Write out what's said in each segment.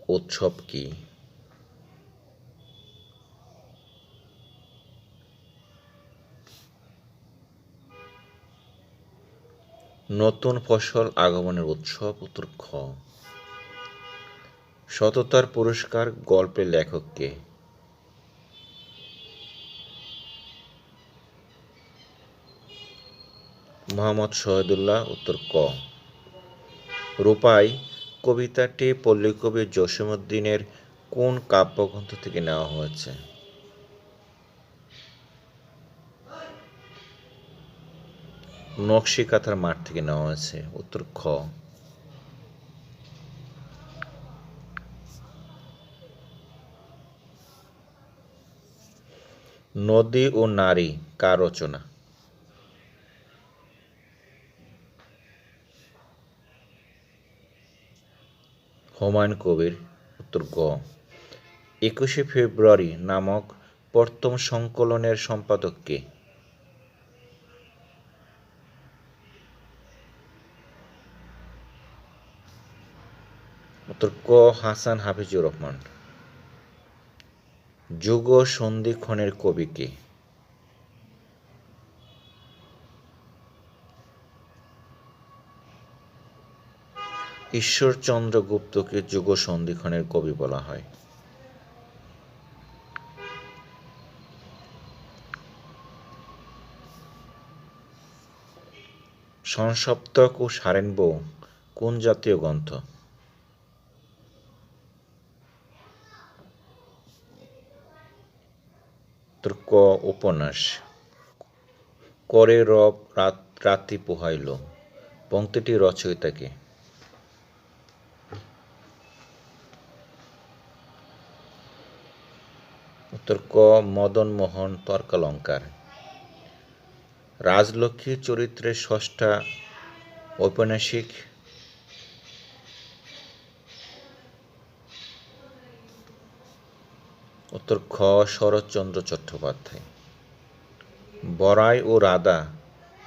উৎসব কি? নতুন ফসল আগমনের উৎসব। উত্তর খ। সততার পুরস্কার গল্পের লেখক কে? মোহাম্মদ শহীদুল্লাহ। উত্তর ক। রূপাই কবিতাটি পল্লীকবি জসীমউদ্দীনের কোন কাব্যগ্রন্থ থেকে নেওয়া হয়েছে? নকশিকাঁথার মাঠ থেকে নেওয়া হয়েছে। উত্তর খ। নদী ও নারী কার রচনা? হুমায়ুন কবির। উত্তর গ। ২১শে ফেব্রুয়ারি নামক প্রথম সংকলনের সম্পাদক কে? উত্তর ক। হাসান হাফিজুর রহমান। যুগ সন্ধিক্ষণের কবি কে? ঈশ্বরচন্দ্র গুপ্তকে যুগ সন্ধিক্ষণের কবি বলা হয়। সংসপ্তক ও সারেনবৌ কোন জাতীয় গ্রন্থ? উত্তর ক। উপন্যাস। করে রব রাত্রি পোহাইল পংক্তিটি রচয়িতা কে? উত্তর ক। মদনমোহন তর্কালঙ্কার। রাজলক্ষ্মী চরিত্রের স্রষ্টা ঔপন্যাসিক? উত্তর খ। শরৎচন্দ্র চট্টোপাধ্যায়। বড়াই ও রাধা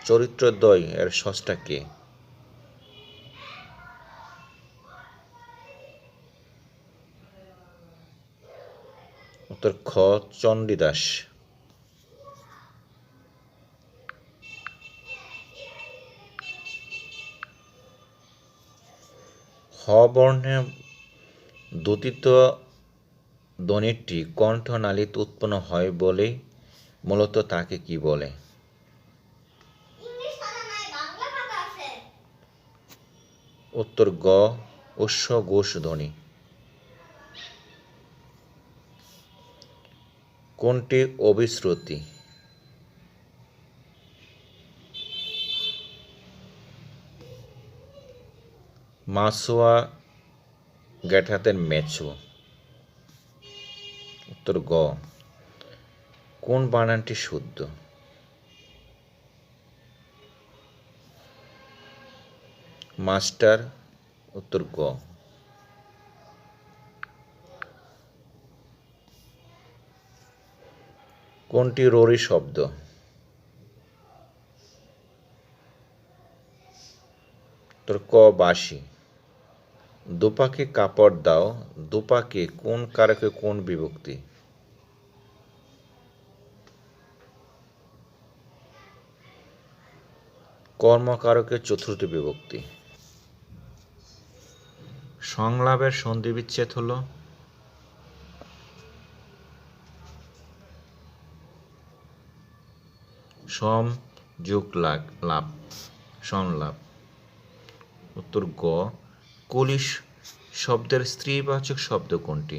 চরিত্রদ্বয় এর স্রষ্টা কে? উত্তর খ। চণ্ডীদাস। হ বর্ণে দ্যোতিত ধ্বনিটি কণ্ঠনালীতে উৎপন্ন হয় বলেই মূলত তাকে কি বলে? উত্তর গ। উচ্চঘোষ ধ্বনি। কোনটি অভিশ্রুতি? মাসোয়া গ্যাঠাতের মেছো। উত্তর গ। কোন বানানটি শুদ্ধ? মাস্টার। উত্তর গ। কোনটি ররি শব্দ? উত্তর ক। বাঁশি। দুপাকে কাপড় দাও দুপাকে কোন কারকে কোন বিভক্তি? কর্মকারকের চতুর্থী বিভক্তি। সংলাপের সন্ধিবিচ্ছেদ হল? সম যোগ লাভ। সংলাপ। উত্তর গ। কুলি শব্দের স্ত্রীবাচক শব্দ কোনটি?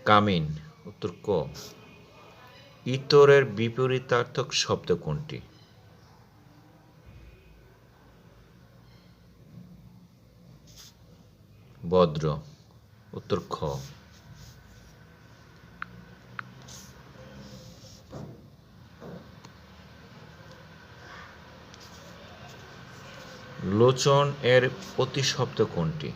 কামিন। উত্তর ক। ইতরের বিপরীতার্থক শব্দ কোনটি? ভদ্র। উত্তর খ। লোচন এর প্রতিশব্দ কোনটি?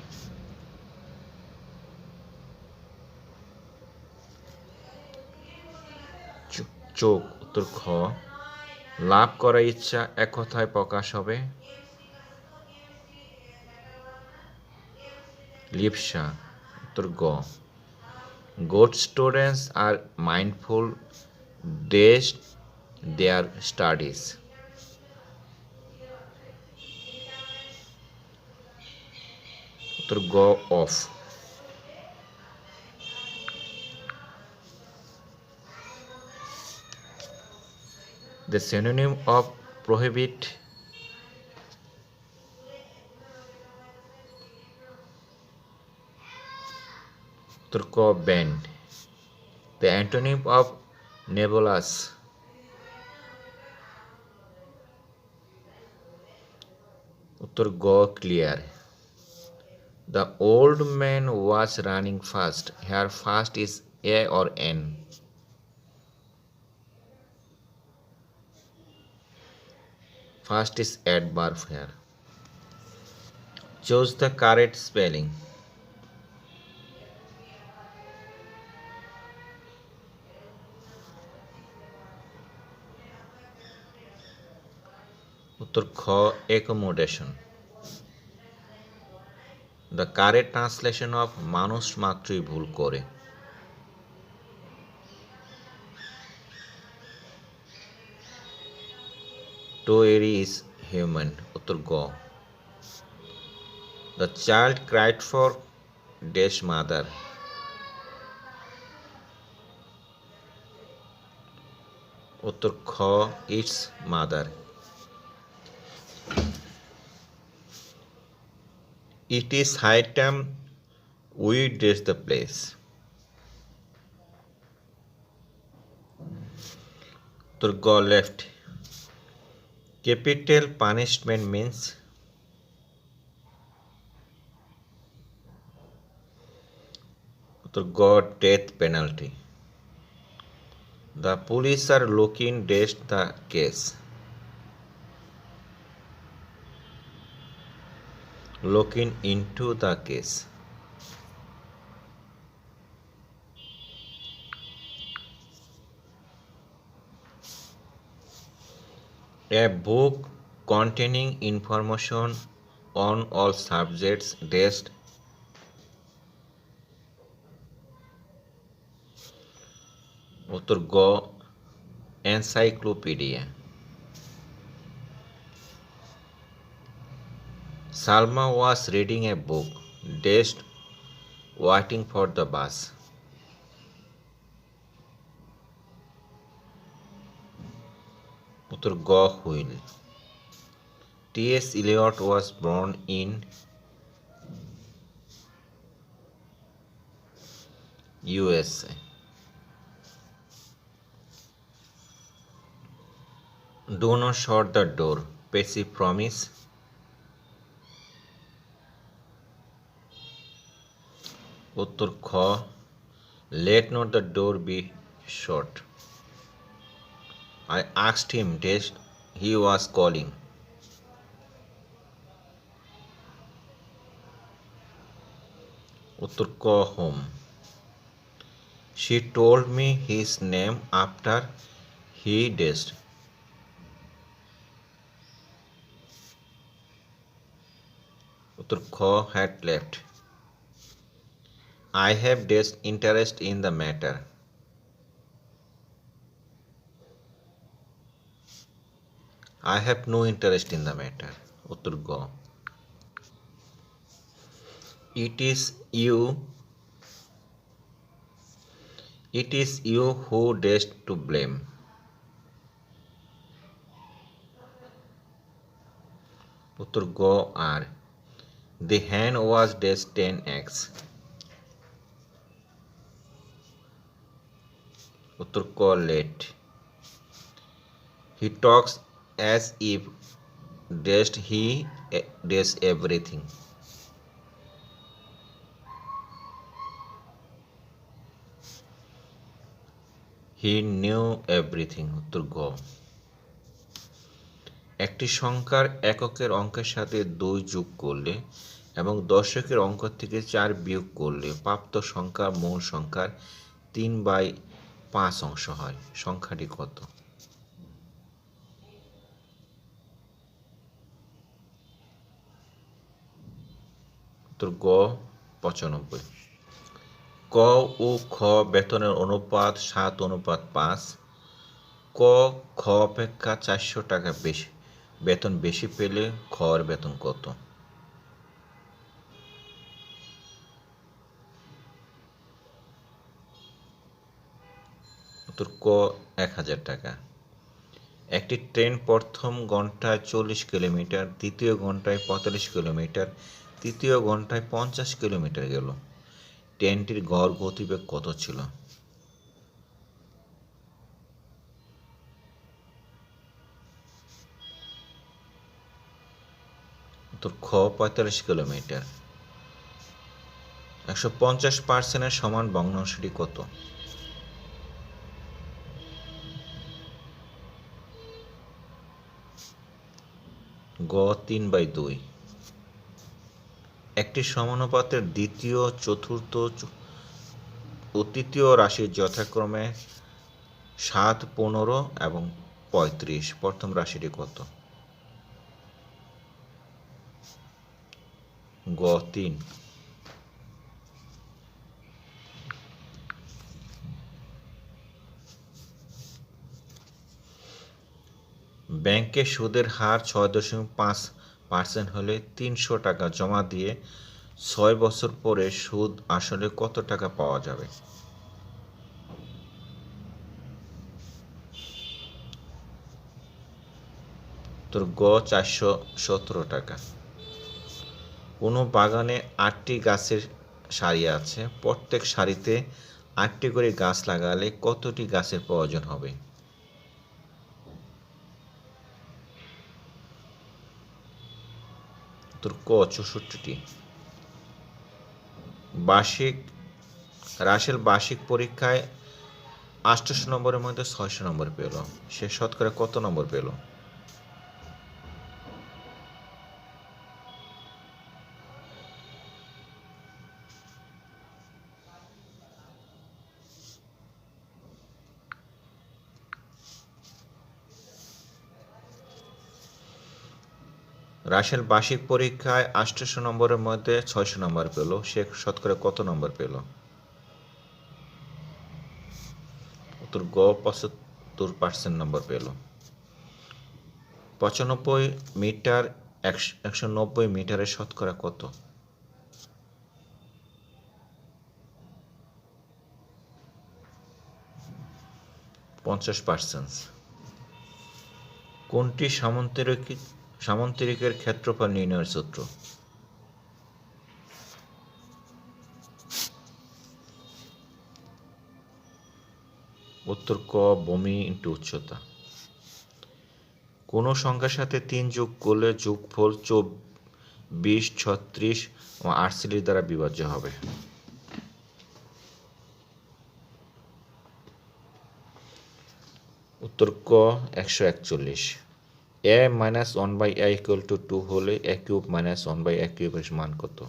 চোখ। উত্তর খ। লাভ করার ইচ্ছা এক কথায় প্রকাশ হবে? লিপসা। উত্তর গ। Good students are mindful dash their studies. উত্তর গ of. The synonym of prohibit. উত্তর ক bend. The antonym of nebulous. উত্তর গ clear. The old man was running fast. Here fast is A or N. Fast is adverb here. Choose the correct spelling. উত্তর খ accommodation. The correct translation of মানুষ মাত্রই ভুল করে. To err is human. উত্তর গ. The child cried for dash mother. উত্তর খ its mother. It is high time we dash the place. উত্তর গ left. Capital punishment means. উত্তর গ death penalty. The police are looking dash the case. Looking into the case. A book containing information on all subjects dashed. উত্তর গ encyclopedia. Salma was reading a book dashed waiting for the bus. উত্তর গ wheel. T.S. Eliot was born in USA. Do not shut the door. Passive promise. উত্তর খ let not the door be shut. I asked him dash he was calling. উত্তর ক home. She told me his name after he dashed. উত্তর খ had left. I have dashed interest in the matter. I have no interest in the matter. উত্তর গ. It is you who dashed to blame. উত্তর গ আর. The hen was dashed 10 eggs. উত্তর ক late. He talks as if dashed he dashed everything. He knew everything. উত্তর গ. একটি সংখ্যার এককের অঙ্কের সাথে 2 যোগ করলে এবং দশকের অঙ্ক থেকে 4 বিয়োগ করলে প্রাপ্ত সংখ্যা মূল সংখ্যার 3/5 অংশ হয়। সংখ্যাটি কত? উত্তর গ 95। ক ও খ বেতনের অনুপাত 7:5। ক খ অপেক্ষা 400 টাকা বেশি বেতন বেশি পেলে খর বেতন কত? উত্তর ক 1000 টাকা। একটি ট্রেন প্রথম ঘন্টায় 40 কিলোমিটার, দ্বিতীয় ঘন্টায় 45 কিলোমিটার, তৃতীয় ঘন্টায় 50 কিলোমিটার গেল। ট্রেনটির গড় গতিবেগ কত ছিল? উত্তর খ 45 কিলোমিটার। 150% সমান ভগ্নাংশটি কত? গ 3/2। একটি সমানুপাতের দ্বিতীয়, চতুর্থ ও তৃতীয় রাশি যথাক্রমে 7, 15 এবং 35। প্রথম রাশিটি কত? গ 3। ব্যাংকে সুদের হার 6.5% হলে 300 টাকা জমা দিয়ে 6 বছর পরে সুদ আসলে কত টাকা পাওয়া যাবে? তোর গ 417 টাকা। কোনো বাগানে 8টি গাছের সারি আছে, প্রত্যেক সারিতে 8টি করে গাছ লাগালে কতটি গাছের প্রয়োজন হবে? তোর ক 64টি। রাসেল বার্ষিক পরীক্ষায় 88 নম্বরের মধ্যে 600 নম্বর পেল, সে শতকরা কত নম্বর পেল? রাসেল বার্ষিক পরীক্ষায় 88 নম্বরের মধ্যে 600 নম্বর পেল, সে শতকরা কত নম্বর পেল? উত্তর গ 75% নম্বর পেল। 95 মিটার 190 মিটারের শতকরা কত? 50%। কোনটি সামান্তরিকের ক্ষেত্রফল নির্ণয়ের সূত্র? উত্তর ক ভূমি ইন্টু উচ্চতা। কোনো সংখ্যার সাথে 3 যোগ করলে যোগফল 24, 36 ও 48 দ্বারা বিভাজ্য হবে। উত্তর ক 141। a minus 1/a equal to 2 হলে a কিউব minus 1/a কিউবের মান কত?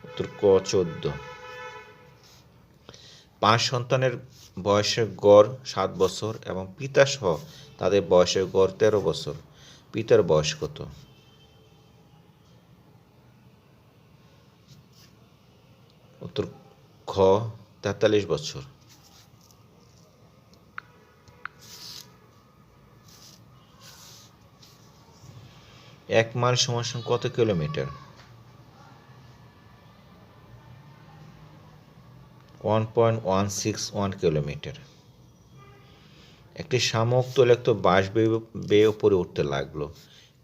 উত্তর ক 14। 5 সন্তানের বয়সের গড় 7 বছর এবং পিতা সহ তাদের বয়সের গড় 13 বছর। পিতার বয়স কত? উত্তর খ 43 বছর। 1 মাইল সমান কত কিলোমিটার? 1.161 কিলোমিটার। একটি শামুক তৈলাক্ত বাঁশ বেয়ে উপরে উঠতে লাগলো,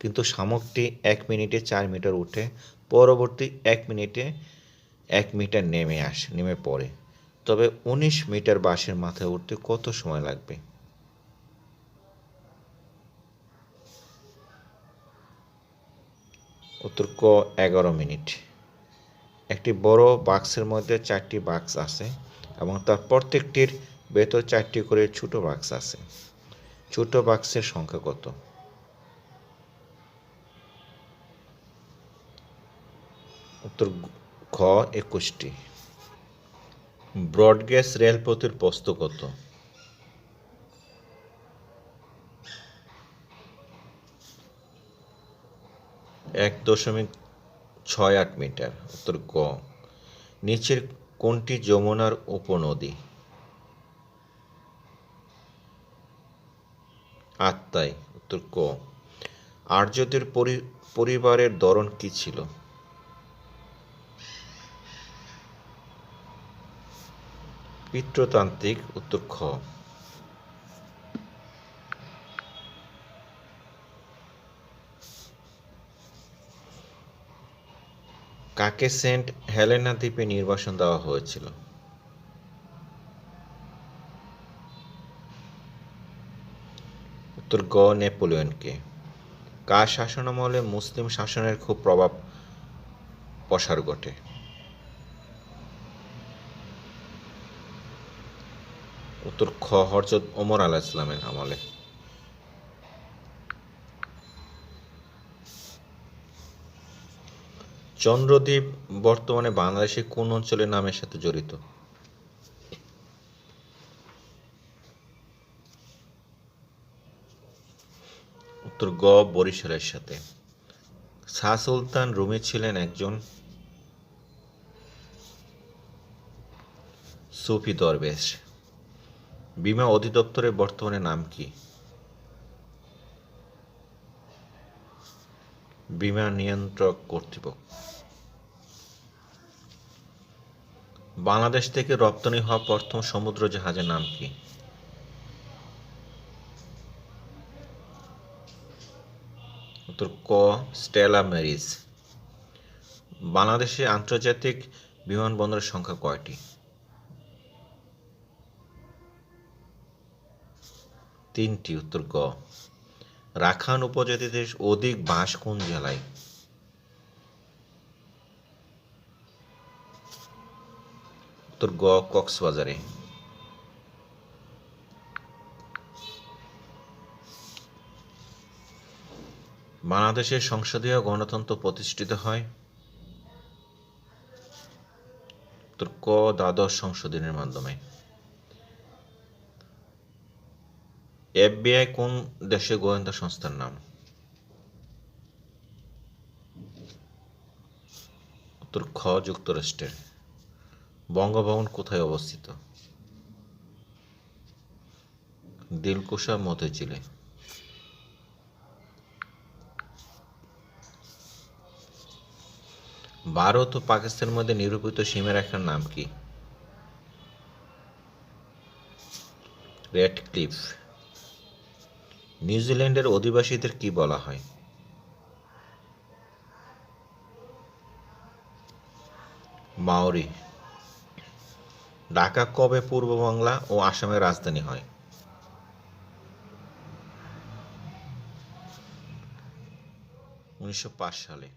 কিন্তু শামুকটি 1 মিনিটে 4 মিটার উঠে পরবর্তী 1 মিনিটে 1 মিটার নেমে পড়ে, তবে 19 মিটার বাঁশের মাথায় উঠতে কত সময় লাগবে? উত্তর ক 11 মিনিট। একটি বড় বাক্সের মধ্যে 4টি বাক্স আছে এবং তার প্রত্যেকটির ভেতর 4টি করে ছোট বাক্স আছে। ছোট বাক্সের সংখ্যা কত? উত্তর খ 21টি। ব্রডগেজ রেলপথের প্রস্থ কত? 1.68 মিটার। উত্তর গ। নিচের কোনটি যমুনার উপনদী? আত্রাই। উত্তর ক। আর্যদের পরিবারের ধরন কি ছিল? পিতৃতান্ত্রিক। উত্তর খ। কাকে সেন্ট হেলেনা দ্বীপে নির্বাসন দেওয়া হয়েছিল? উত্তর গ। নেপোলিয়নকে। কার শাসনামলে মুসলিম শাসনের খুব প্রভাব প্রসার ঘটে? উত্তর খ। হযরত ওমর আলাইহিসসালামের আমলে। চন্দ্রদ্বীপ বর্তমানে বাংলাদেশের কোন অঞ্চলের নামের সাথে জড়িত? উত্তর গ। বরিশালের সাথে। শাহ সুলতান রুমি ছিলেন একজন সুফি দরবেশ। বীমা অধিদপ্তরের বর্তমানে নাম কি? বীমা নিয়ন্ত্রক কর্তৃপক্ষ। বাংলাদেশ থেকে রপ্তানি হওয়া প্রথম সমুদ্র জাহাজের নাম কি? উত্তর ক। Stella Maris. বাংলাদেশে আন্তর্জাতিক বিমানবন্দরের সংখ্যা কয়টি? 3টি। উত্তর গ। রাখাইন উপজাতিদের অধিক বাস কোন জেলায়? উত্তর গ। কক্সবাজারে। বাংলাদেশের সংসদীয় গণতন্ত্র প্রতিষ্ঠিত হয়? উত্তর ক। দ্বাদশ সংশোধনীর মাধ্যমে। এফবিআই কোন দেশের গোয়েন্দা সংস্থার নাম? উত্তর খ। যুক্তরাষ্ট্রের। বঙ্গভবন কোথায় অবস্থিত? দিলকুশা মতিঝিলে। ভারত ও পাকিস্তানের মধ্যে নিরূপিত সীমারেখার নাম কি? Red cliff. নিউজিল্যান্ডের অধিবাসীদের কি বলা হয়? মাওরি। ঢাকা কবে পূর্ব বাংলা ও আসামের রাজধানী হয়? 1905 সালে।